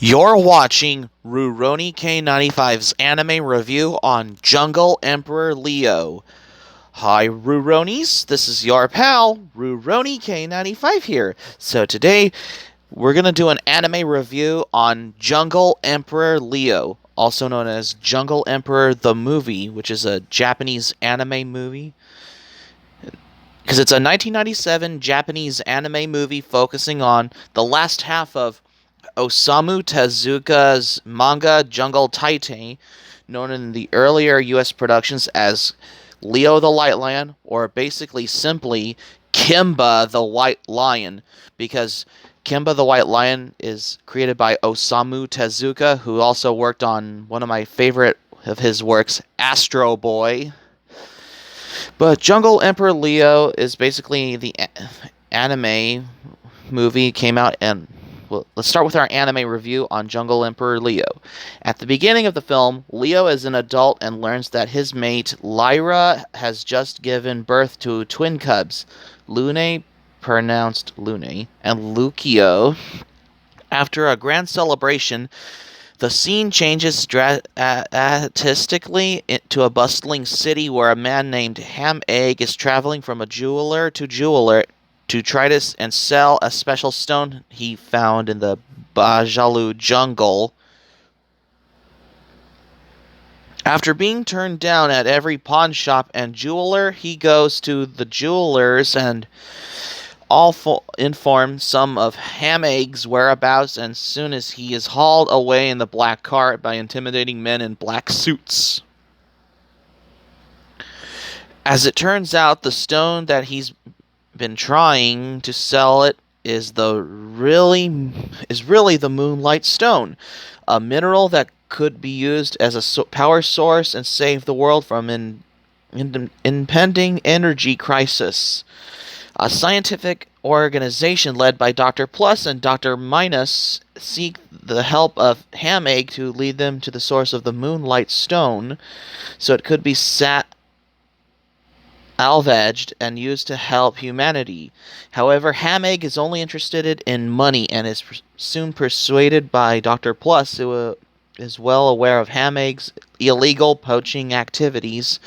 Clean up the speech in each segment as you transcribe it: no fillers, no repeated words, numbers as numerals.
You're watching Rurouni K95's anime review on Jungle Emperor Leo. Hi Ruronis, this is your pal, Rurouni K95 here. So today, we're gonna do an anime review on Jungle Emperor Leo, also known as Jungle Emperor the Movie, which is a Japanese anime movie. Because it's a 1997 Japanese anime movie focusing on the last half of Osamu Tezuka's manga Jungle Titan, known in the earlier US productions as Leo the White Lion, or basically simply Kimba the White Lion, because Kimba the White Lion is created by Osamu Tezuka, who also worked on one of my favorite of his works, Astro Boy. But Jungle Emperor Leo is basically the anime movie came out, and well, let's start with our anime review on Jungle Emperor Leo. At the beginning of the film, Leo is an adult and learns that his mate Lyra has just given birth to twin cubs, Lune, pronounced Lune, and Lucio. After a grand celebration, the scene changes drastically to a bustling city where a man named Ham Egg is traveling from a jeweler to try to and sell a special stone he found in the Bajalu jungle. After being turned down at every pawn shop and jeweler, he goes to the jewelers and inform some of Ham Egg's whereabouts, and soon as he is hauled away in the black cart by intimidating men in black suits. As it turns out, the stone that he's been trying to sell it is really the Moonlight Stone, a mineral that could be used as a power source and save the world from an impending energy crisis. A scientific organization led by Dr. Plus and Dr. Minus seek the help of Ham Egg to lead them to the source of the Moonlight Stone, so it could be salvaged and used to help humanity. However, Ham Egg is only interested in money and is soon persuaded by Dr. Plus, who is well aware of Ham Egg's illegal poaching activities.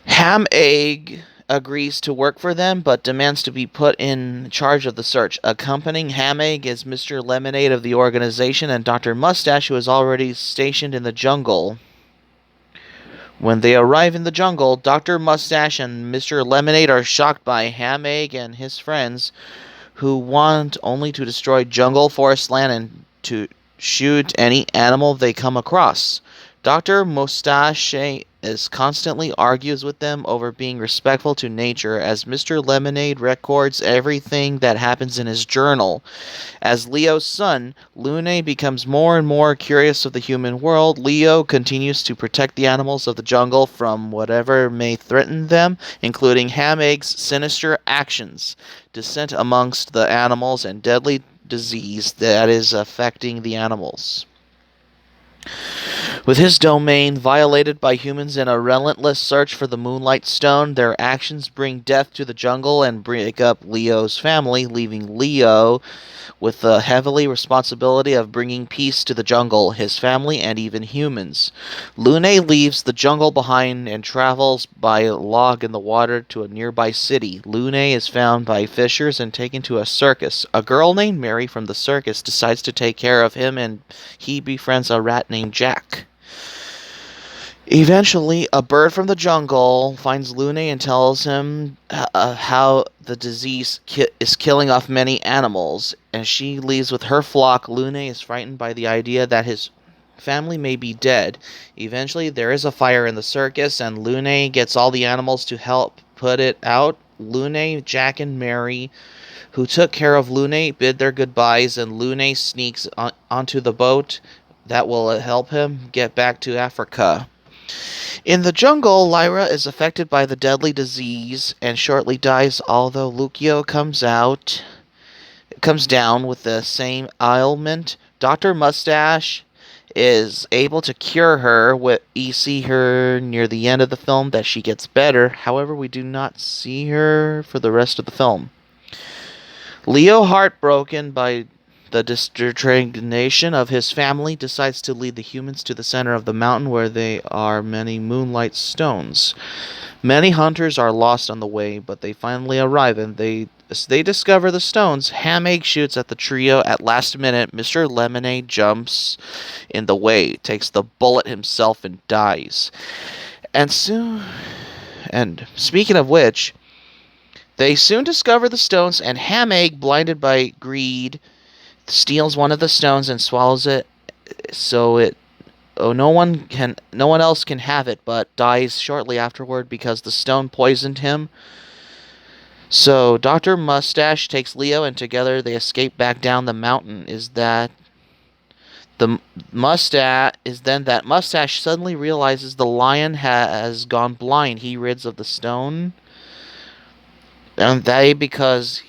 Ham Egg agrees to work for them, but demands to be put in charge of the search. Accompanying Ham Egg is Mr. Lemonade of the organization and Dr. Mustache, who is already stationed in the jungle. When they arrive in the jungle, Dr. Mustache and Mr. Lemonade are shocked by Ham Egg and his friends, who want only to destroy jungle forest land and to shoot any animal they come across. Dr. Mustache constantly argues with them over being respectful to nature, as Mr. Lemonade records everything that happens in his journal. As Leo's son, Lune becomes more and more curious of the human world. Leo continues to protect the animals of the jungle from whatever may threaten them, including Ham Egg's sinister actions, descent amongst the animals, and deadly disease that is affecting the animals. With his domain violated by humans in a relentless search for the Moonlight Stone, their actions bring death to the jungle and break up Leo's family, leaving Leo with the heavy responsibility of bringing peace to the jungle, his family, and even humans. Lune leaves the jungle behind and travels by log in the water to a nearby city. Lune is found by fishers and taken to a circus. A girl named Mary from the circus decides to take care of him, and he befriends a rat named Jack. Eventually, a bird from the jungle finds Lune and tells him how the disease is killing off many animals. As she leaves with her flock, Lune is frightened by the idea that his family may be dead. Eventually, there is a fire in the circus, and Lune gets all the animals to help put it out. Lune, Jack, and Mary, who took care of Lune, bid their goodbyes, and Lune sneaks onto the boat that will help him get back to Africa. In the jungle, Lyra is affected by the deadly disease and shortly dies, although Lucio comes down with the same ailment. Dr. Mustache is able to cure her. You see her near the end of the film that she gets better. However, we do not see her for the rest of the film. Leo, heartbroken by the determination of his family, decides to lead the humans to the center of the mountain where there are many moonlight stones. Many hunters are lost on the way, but they finally arrive and as they discover the stones, Ham-Egg shoots at the trio at last minute. Mr. Lemonade jumps in the way, takes the bullet himself, and dies. And speaking of which, they soon discover the stones, and Ham-Egg, blinded by greed, steals one of the stones and swallows it. No one else can have it, but dies shortly afterward because the stone poisoned him. So Dr. Mustache takes Leo, and together they escape back down the mountain. That Mustache suddenly realizes the lion has gone blind. He rids of the stone, and because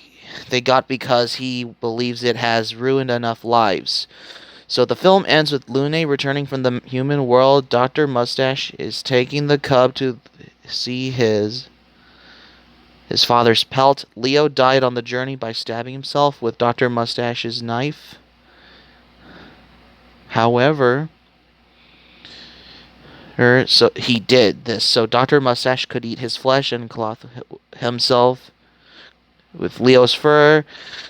he believes it has ruined enough lives. So the film ends with Lune returning from the human world. Dr. Mustache is taking the cub to see his father's pelt. Leo died on the journey by stabbing himself with Dr. Mustache's knife. However, so he did this so Dr. Mustache could eat his flesh and clothe himself with Leo's fur,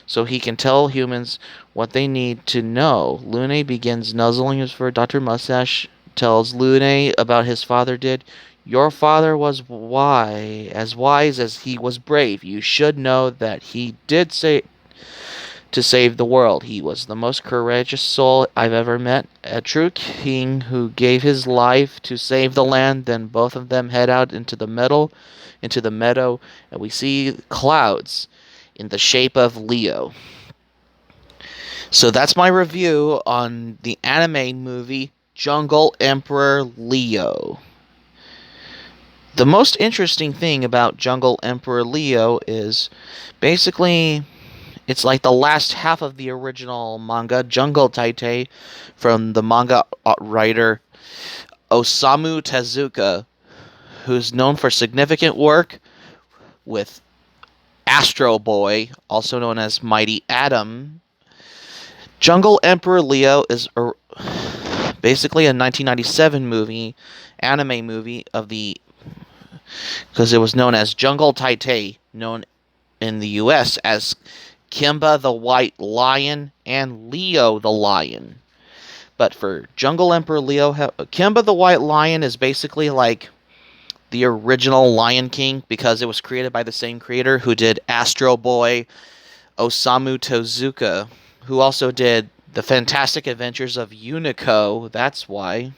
so he can tell humans what they need to know. Lune begins nuzzling his fur. Dr. Mustache tells Lune about his father did. Your father was wise as he was brave. You should know that he did say to save the world. He was the most courageous soul I've ever met. A true king who gave his life to save the land. Then both of them head out into the meadow, and we see clouds in the shape of Leo. So that's my review on the anime movie Jungle Emperor Leo. The most interesting thing about Jungle Emperor Leo is basically it's like the last half of the original manga, Jungle Taitei, from the manga writer Osamu Tezuka, who's known for significant work with Astro Boy, also known as Mighty Atom. Jungle Emperor Leo is basically a 1997 anime movie because it was known as Jungle Taitei, known in the US as Kimba the White Lion and Leo the Lion. But for Jungle Emperor Leo, Kimba the White Lion is basically like the original Lion King because it was created by the same creator who did Astro Boy, Osamu Tezuka, who also did The Fantastic Adventures of Unico. That's why.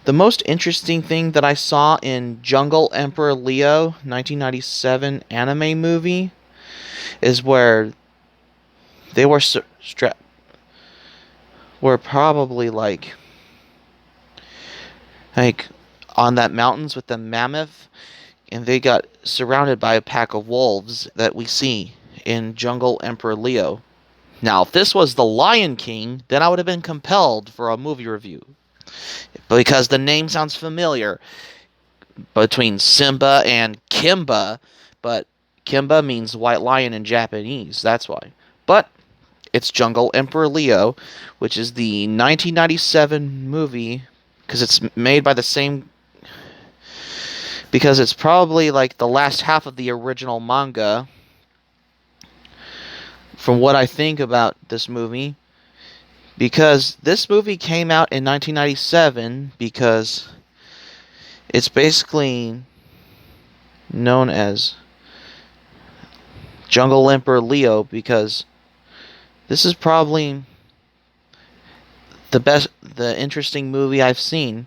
The most interesting thing that I saw in Jungle Emperor Leo 1997 anime movie is where they were probably like on that mountains with the mammoth, and they got surrounded by a pack of wolves that we see in Jungle Emperor Leo. Now, if this was the Lion King, then I would have been compelled for a movie review, because the name sounds familiar between Simba and Kimba, but Kimba means white lion in Japanese, that's why. But it's Jungle Emperor Leo, which is the 1997 movie, because it's made by the same, because it's probably like the last half of the original manga, from what I think about this movie, because this movie came out in 1997, because it's basically known as Jungle Emperor Leo, because this is probably the interesting movie I've seen,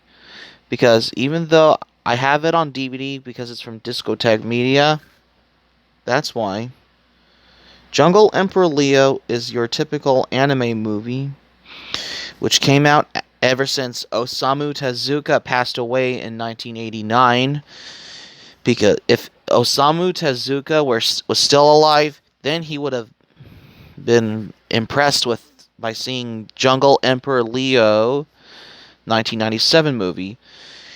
because even though I have it on DVD because it's from Discotek Media, that's why. Jungle Emperor Leo is your typical anime movie, which came out ever since Osamu Tezuka passed away in 1989. Because if Osamu Tezuka was still alive, then he would have been impressed by seeing Jungle Emperor Leo 1997 movie.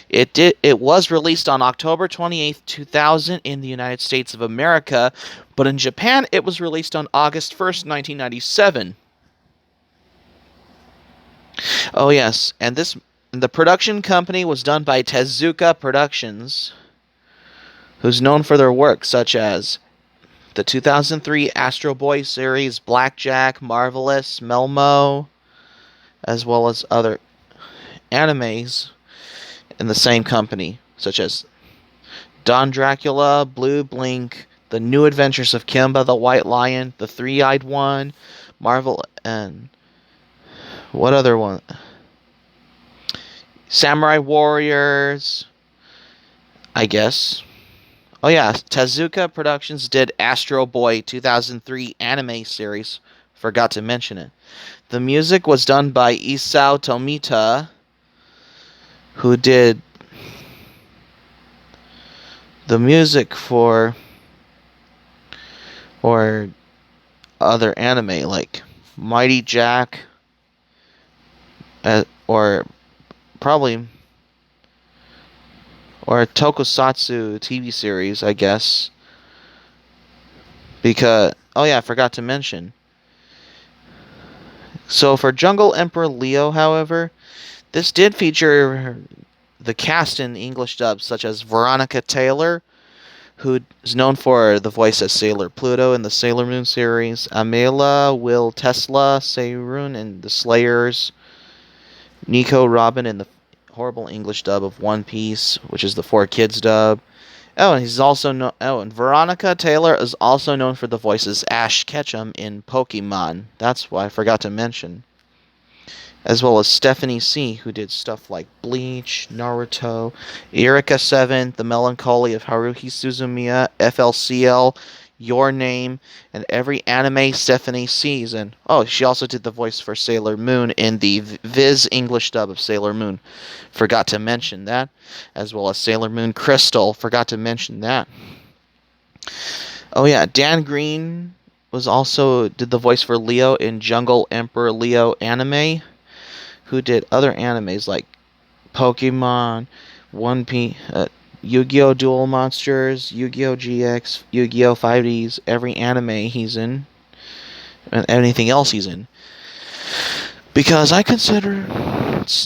It was released on October 28th, 2000 in the United States of America, but in Japan it was released on August 1st, 1997. Oh yes, and the production company was done by Tezuka Productions, who's known for their work such as the 2003 Astro Boy series, Blackjack, Marvelous, Melmo, as well as other animes in the same company, such as Don Dracula, Blue Blink, The New Adventures of Kimba the White Lion, The Three-Eyed One, Marvel, and what other one? Samurai Warriors, I guess. Oh yeah, Tezuka Productions did Astro Boy 2003 anime series. Forgot to mention it. The music was done by Isao Tomita, who did the music for or other anime like Mighty Jack, or probably or a tokusatsu TV series, I guess. Because oh yeah, I forgot to mention. So for Jungle Emperor Leo, however, this did feature the cast in English dubs such as Veronica Taylor, who is known for the voice as Sailor Pluto in the Sailor Moon series, Amela Will Tesla Seirun in the Slayers, Nico Robin in the horrible English dub of One Piece, which is the 4Kids dub. Oh, and he's also and Veronica Taylor is also known for the voices Ash Ketchum in Pokemon. That's why I forgot to mention. As well as Stephanie C., who did stuff like Bleach, Naruto, Eureka 7, The Melancholy of Haruhi Suzumiya, FLCL, Your Name, and every anime Stephanie C's in. Oh, she also did the voice for Sailor Moon in the Viz English dub of Sailor Moon. Forgot to mention that. As well as Sailor Moon Crystal. Forgot to mention that. Oh yeah, Dan Green did the voice for Leo in Jungle Emperor Leo anime, who did other animes like Pokemon, One Piece, Yu-Gi-Oh! Duel Monsters, Yu-Gi-Oh! GX, Yu-Gi-Oh! 5Ds, every anime he's in, and anything else he's in. Because I consider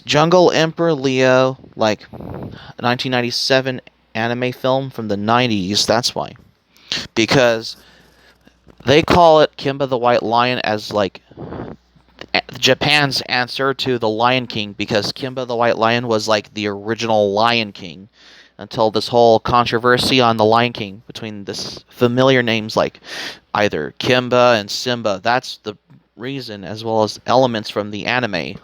Jungle Emperor Leo like a 1997 anime film from the 90s, that's why. Because they call it Kimba the White Lion as like Japan's answer to the Lion King, because Kimba the White Lion was like the original Lion King until this whole controversy on the Lion King between this familiar names like either Kimba and Simba. That's the reason, as well as elements from the anime.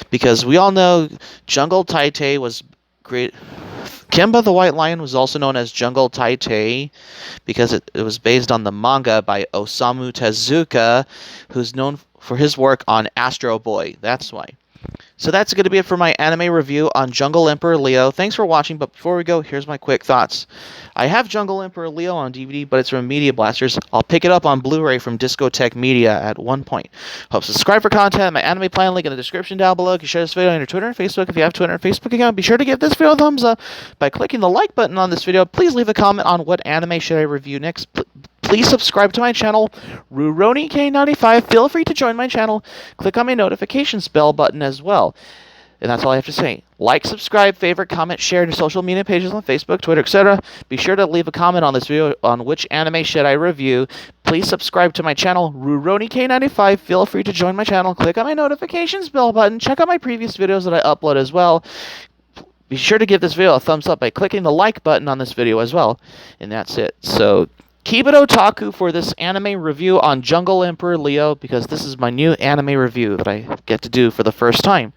Because we all know Jungle Taitei was great. Kimba the White Lion was also known as Jungle Taitei because it was based on the manga by Osamu Tezuka, who's known for his work on Astro Boy. That's why. So that's going to be it for my anime review on Jungle Emperor Leo. Thanks for watching, but before we go, here's my quick thoughts. I have Jungle Emperor Leo on DVD, but it's from Media Blasters. I'll pick it up on Blu-ray from Discotech Media at one point. Hope subscribe for content. My anime plan link in the description down below. You can share this video on your Twitter and Facebook. If you have Twitter and Facebook account, be sure to give this video a thumbs up by clicking the like button on this video. Please leave a comment on what anime should I review next. Please subscribe to my channel, RuRoniK95. Feel free to join my channel. Click on my notifications bell button as well. And that's all I have to say. Like, subscribe, favorite, comment, share to social media pages on Facebook, Twitter, etc. Be sure to leave a comment on this video on which anime should I review. Please subscribe to my channel, RuRoniK95. Feel free to join my channel. Click on my notifications bell button. Check out my previous videos that I upload as well. Be sure to give this video a thumbs up by clicking the like button on this video as well. And that's it. So keep it otaku for this anime review on Jungle Emperor Leo, because this is my new anime review that I get to do for the first time.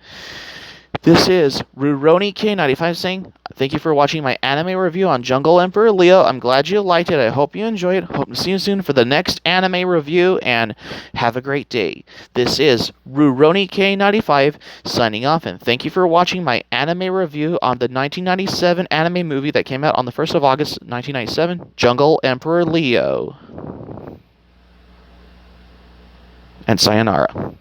This is RuRoniK95 saying thank you for watching my anime review on Jungle Emperor Leo. I'm glad you liked it. I hope you enjoyed it. Hope to see you soon for the next anime review, and have a great day. This is RuRoniK95 signing off, and thank you for watching my anime review on the 1997 anime movie that came out on the 1st of August 1997, Jungle Emperor Leo. And sayonara.